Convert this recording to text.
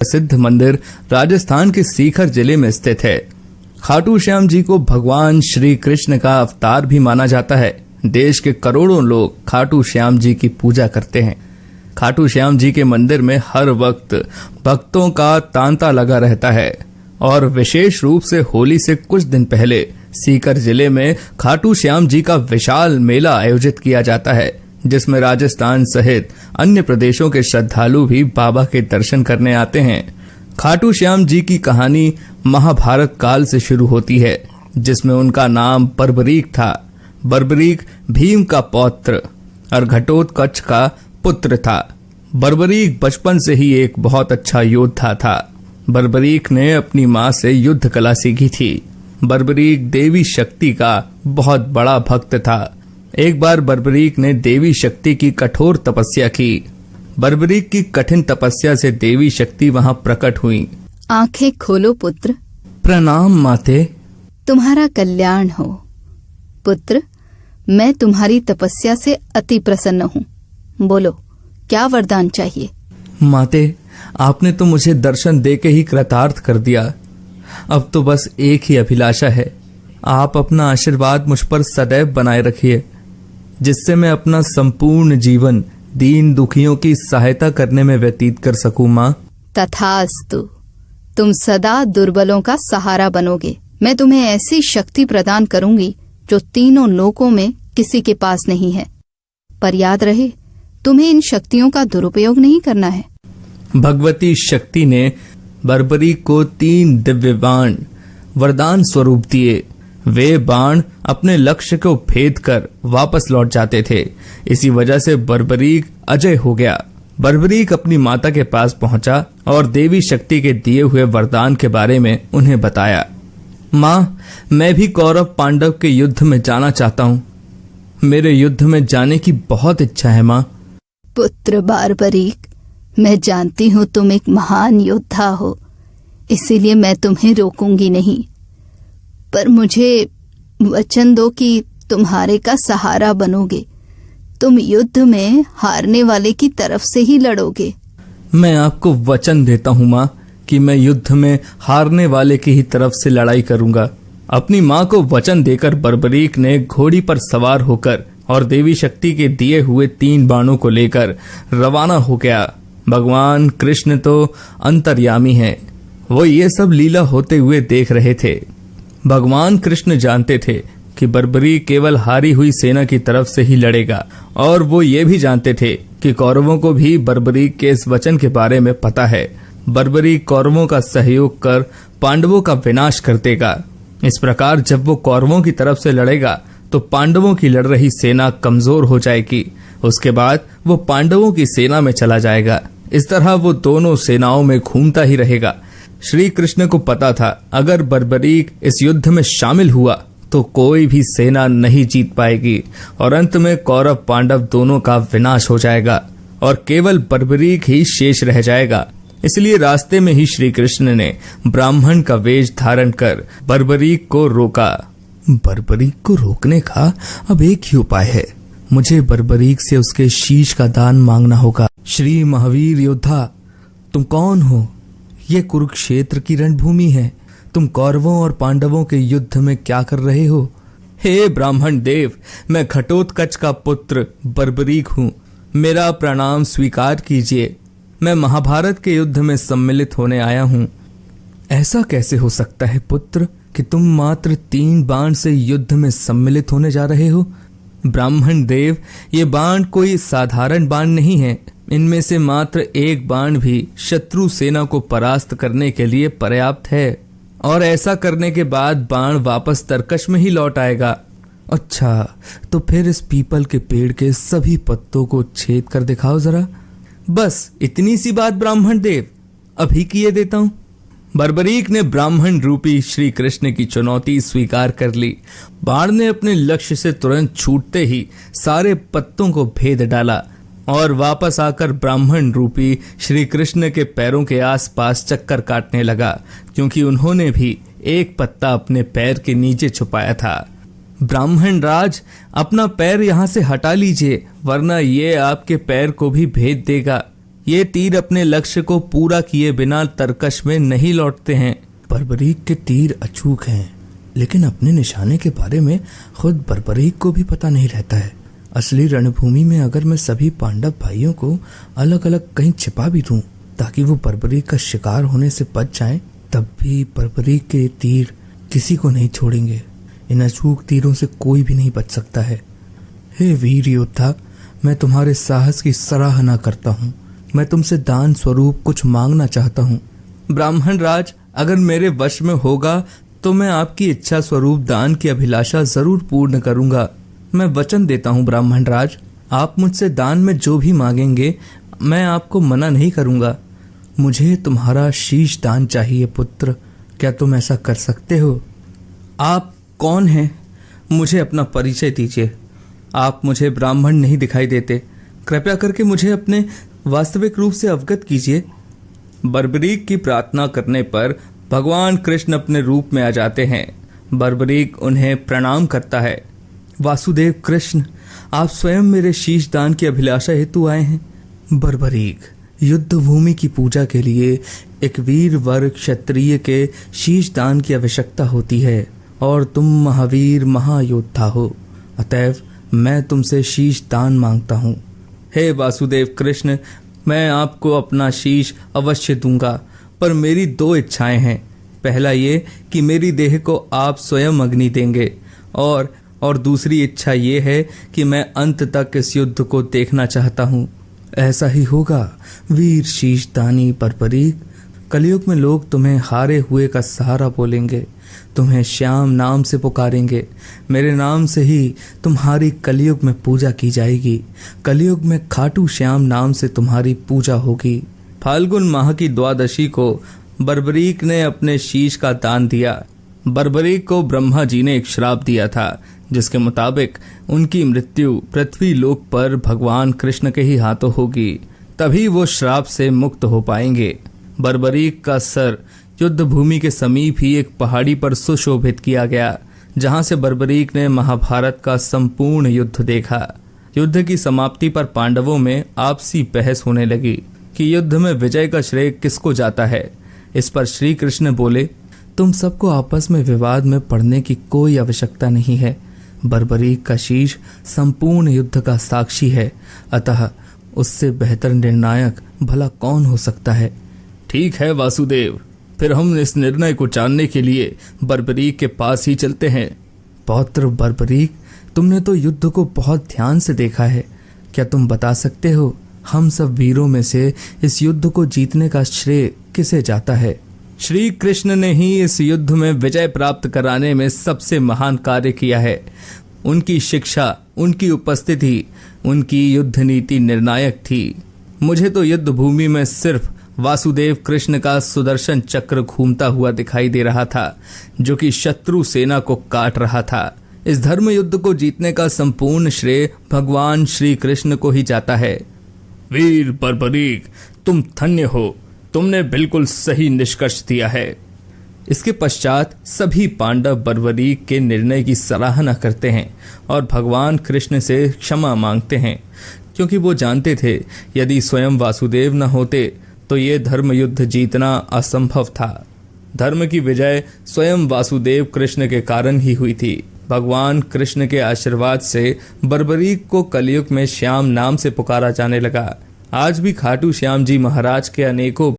प्रसिद्ध मंदिर राजस्थान के सीकर जिले में स्थित है। खाटू श्याम जी को भगवान श्री कृष्ण का अवतार भी माना जाता है। देश के करोड़ों लोग खाटू श्याम जी की पूजा करते हैं। खाटू श्याम जी के मंदिर में हर वक्त भक्तों का तांता लगा रहता है और विशेष रूप से होली से कुछ दिन पहले सीकर जिले में खाटू श्याम जी का विशाल मेला आयोजित किया जाता है, जिसमें राजस्थान सहित अन्य प्रदेशों के श्रद्धालु भी बाबा के दर्शन करने आते हैं। खाटू श्याम जी की कहानी महाभारत काल से शुरू होती है, जिसमें उनका नाम बर्बरीक था। बर्बरीक भीम का पौत्र और घटोत्कच का पुत्र था। बर्बरीक बचपन से ही एक बहुत अच्छा योद्धा था। बर्बरीक ने अपनी मां से युद्ध कला सीखी थी। बर्बरीक देवी शक्ति का बहुत बड़ा भक्त था। एक बार बर्बरीक ने देवी शक्ति की कठोर तपस्या की। बर्बरीक की कठिन तपस्या से देवी शक्ति वहां प्रकट हुई। आंखें खोलो पुत्र। प्रणाम माते। तुम्हारा कल्याण हो पुत्र। मैं तुम्हारी तपस्या से अति प्रसन्न हूँ। बोलो, क्या वरदान चाहिए? माते, आपने तो मुझे दर्शन देके ही कृतार्थ कर दिया। अब तो बस एक ही अभिलाषा है, आप अपना आशीर्वाद मुझ पर सदैव बनाए रखिए, जिससे मैं अपना संपूर्ण जीवन दीन दुखियों की सहायता करने में व्यतीत कर सकूं। माँ, तथास्तु। तुम सदा दुर्बलों का सहारा बनोगे। मैं तुम्हें ऐसी शक्ति प्रदान करूंगी जो तीनों लोकों में किसी के पास नहीं है। पर याद रहे, तुम्हें इन शक्तियों का दुरुपयोग नहीं करना है। भगवती शक्ति ने बर्बरीक को 3 दिव्य बाण वरदान स्वरूप दिए। वे बाण अपने लक्ष्य को भेद कर वापस लौट जाते थे। इसी वजह से बर्बरीक अजय हो गया। बर्बरीक अपनी माता के पास पहुंचा और देवी शक्ति के दिए हुए वरदान के बारे में उन्हें बताया। माँ, मैं भी कौरव पांडव के युद्ध में जाना चाहता हूँ। मेरे युद्ध में जाने की बहुत इच्छा है। माँ। पुत्र बर्बरीक, मैं जानती हूँ तुम एक महान योद्धा हो, इसीलिए मैं तुम्हें रोकूंगी नहीं। पर मुझे वचन दो कि तुम्हारे का सहारा बनोगे। तुम युद्ध में हारने वाले की तरफ से ही लड़ोगे। मैं आपको वचन देता हूँ माँ कि मैं युद्ध में हारने वाले की ही तरफ से लड़ाई करूंगा। अपनी माँ को वचन देकर बर्बरीक ने घोड़ी पर सवार होकर और देवी शक्ति के दिए हुए 3 बाणों को लेकर रवाना हो गया। भगवान कृष्ण तो अंतर्यामी हैं, वो ये सब लीला होते हुए देख रहे थे। भगवान कृष्ण जानते थे कि बर्बरीक केवल हारी हुई सेना की तरफ से ही लड़ेगा, और वो ये भी जानते थे कि कौरवों को भी बर्बरीक के इस वचन के बारे में पता है। बर्बरीक कौरवों का सहयोग कर पांडवों का विनाश कर देगा। इस प्रकार जब वो कौरवों की तरफ से लड़ेगा तो पांडवों की लड़ रही सेना कमजोर हो जाएगी। उसके बाद वो पांडवों की सेना में चला जाएगा। इस तरह वो दोनों सेनाओं में घूमता ही रहेगा। श्री कृष्ण को पता था, अगर बर्बरीक इस युद्ध में शामिल हुआ तो कोई भी सेना नहीं जीत पाएगी और अंत में कौरव पांडव दोनों का विनाश हो जाएगा और केवल बर्बरीक ही शेष रह जाएगा। इसलिए रास्ते में ही श्री कृष्ण ने ब्राह्मण का वेश धारण कर बर्बरीक को रोका। बर्बरीक को रोकने का अब एक ही उपाय है, मुझे बर्बरीक से उसके शीश का दान मांगना होगा। श्री महावीर योद्धा, तुम कौन हो? ये कुरुक्षेत्र की रणभूमि है। तुम कौरवों और पांडवों के युद्ध में क्या कर रहे हो? हे ब्राह्मण देव, मैं घटोत्कच का पुत्र बर्बरीक हूँ। मेरा प्रणाम स्वीकार कीजिए। मैं महाभारत के युद्ध में सम्मिलित होने आया हूँ। ऐसा कैसे हो सकता है पुत्र कि तुम मात्र 3 बाण से युद्ध में सम्मिलित होने जा रहे हो? ब्राह्मण देव, ये बाण कोई साधारण बाण नहीं है। इनमें से मात्र 1 बाण भी शत्रु सेना को परास्त करने के लिए पर्याप्त है, और ऐसा करने के बाद बाण वापस तरकश में ही लौट आएगा। अच्छा, तो फिर इस पीपल के पेड़ के सभी पत्तों को छेद कर दिखाओ जरा। बस इतनी सी बात ब्राह्मण देव, अभी किए देता हूं। बर्बरीक ने ब्राह्मण रूपी श्री कृष्ण की चुनौती स्वीकार कर ली। बाण ने अपने लक्ष्य से तुरंत छूटते ही सारे पत्तों को भेद डाला और वापस आकर ब्राह्मण रूपी श्री कृष्ण के पैरों के आसपास चक्कर काटने लगा, क्योंकि उन्होंने भी एक पत्ता अपने पैर के नीचे छुपाया था। ब्राह्मण राज, अपना पैर यहाँ से हटा लीजिए, वरना ये आपके पैर को भी भेद देगा। ये तीर अपने लक्ष्य को पूरा किए बिना तरकश में नहीं लौटते हैं। बर्बरीक के तीर अचूक हैं, लेकिन अपने निशाने के बारे में खुद बर्बरीक को भी पता नहीं रहता है। असली रणभूमि में अगर मैं सभी पांडव भाइयों को अलग अलग कहीं छिपा भी दूं ताकि वो बर्बरीक का शिकार होने से बच जाएं, तब भी बर्बरीक के तीर किसी को नहीं छोड़ेंगे। इन अचूक तीरों से कोई भी नहीं बच सकता है। हे वीर योद्धा, मैं तुम्हारे साहस की सराहना करता हूँ। मैं तुमसे दान स्वरूप कुछ मांगना चाहता हूँ। ब्राह्मण राज, अगर मेरे वश में होगा तो मैं आपकी इच्छा स्वरूप दान की अभिलाषा जरूर पूर्ण करूंगा। मैं वचन देता हूँ ब्राह्मण राज, आप मुझसे दान में जो भी मांगेंगे मैं आपको मना नहीं करूंगा। मुझे तुम्हारा शीश दान चाहिए पुत्र, क्या तुम ऐसा कर सकते हो? आप कौन हैं? मुझे अपना परिचय दीजिए। आप मुझे ब्राह्मण नहीं दिखाई देते, कृपया करके मुझे अपने वास्तविक रूप से अवगत कीजिए। बर्बरीक की प्रार्थना करने पर भगवान कृष्ण अपने रूप में आ जाते हैं। बर्बरीक उन्हें प्रणाम करता है। वासुदेव कृष्ण, आप स्वयं मेरे शीश दान की अभिलाषा हेतु आए हैं। बर्बरीक, युद्ध भूमि की पूजा के लिए एक वीर वर क्षत्रिय के शीश दान की आवश्यकता होती है और तुम महावीर महायोद्धा हो, अतएव मैं तुमसे शीश दान मांगता हूँ। हे वासुदेव कृष्ण, मैं आपको अपना शीश अवश्य दूंगा, पर मेरी 2 इच्छाएं हैं। पहला ये कि मेरी देह को आप स्वयं अग्नि देंगे, और दूसरी इच्छा ये है कि मैं अंत तक इस युद्ध को देखना चाहता हूँ। ऐसा ही होगा वीर शीशदानी बर्बरीक। कलयुग में लोग तुम्हें हारे हुए का सहारा बोलेंगे, तुम्हें श्याम नाम से पुकारेंगे। मेरे नाम से ही तुम्हारी कलयुग में पूजा की जाएगी। कलयुग में खाटू श्याम नाम से तुम्हारी पूजा होगी। फाल्गुन माह की द्वादशी को बर्बरीक ने अपने शीश का दान दिया। बर्बरीक को ब्रह्मा जी ने एक श्राप दिया था, जिसके मुताबिक उनकी मृत्यु पृथ्वी लोक पर भगवान कृष्ण के ही हाथों होगी, तभी वो श्राप से मुक्त हो पाएंगे। बर्बरीक का सर युद्ध भूमि के समीप ही एक पहाड़ी पर सुशोभित किया गया, जहां से बर्बरीक ने महाभारत का संपूर्ण युद्ध देखा। युद्ध की समाप्ति पर पांडवों में आपसी बहस होने लगी कि युद्ध में विजय का श्रेय किसको जाता है। इस पर श्री कृष्ण बोले, तुम सबको आपस में विवाद में पड़ने की कोई आवश्यकता नहीं है। बर्बरीक का शीश संपूर्ण युद्ध का साक्षी है, अतः उससे बेहतर निर्णायक भला कौन हो सकता है। ठीक है वासुदेव, फिर हम इस निर्णय को जानने के लिए बर्बरीक के पास ही चलते हैं। पौत्र बर्बरीक, तुमने तो युद्ध को बहुत ध्यान से देखा है, क्या तुम बता सकते हो हम सब वीरों में से इस युद्ध को जीतने का श्रेय किसे जाता है? श्री कृष्ण ने ही इस युद्ध में विजय प्राप्त कराने में सबसे महान कार्य किया है। उनकी शिक्षा, उनकी उपस्थिति, उनकी युद्ध नीति निर्णायक थी। मुझे तो युद्ध भूमि में सिर्फ वासुदेव कृष्ण का सुदर्शन चक्र घूमता हुआ दिखाई दे रहा था, जो कि शत्रु सेना को काट रहा था। इस धर्म युद्ध को जीतने का संपूर्ण श्रेय भगवान श्री कृष्ण को ही जाता है। वीर बर्बरीक, तुम धन्य हो, तुमने बिल्कुल सही निष्कर्ष दिया है। इसके पश्चात सभी पांडव बर्बरीक के निर्णय की सराहना करते हैं और भगवान कृष्ण से क्षमा मांगते हैं, क्योंकि वो जानते थे यदि स्वयं वासुदेव न होते तो ये धर्म युद्ध जीतना असंभव था। धर्म की विजय स्वयं वासुदेव कृष्ण के कारण ही हुई थी। भगवान कृष्ण के आशीर्वाद से बर्बरीक को कलयुग में श्याम नाम से पुकारा जाने लगा। आज भी खाटू श्याम जी महाराज के अनेकों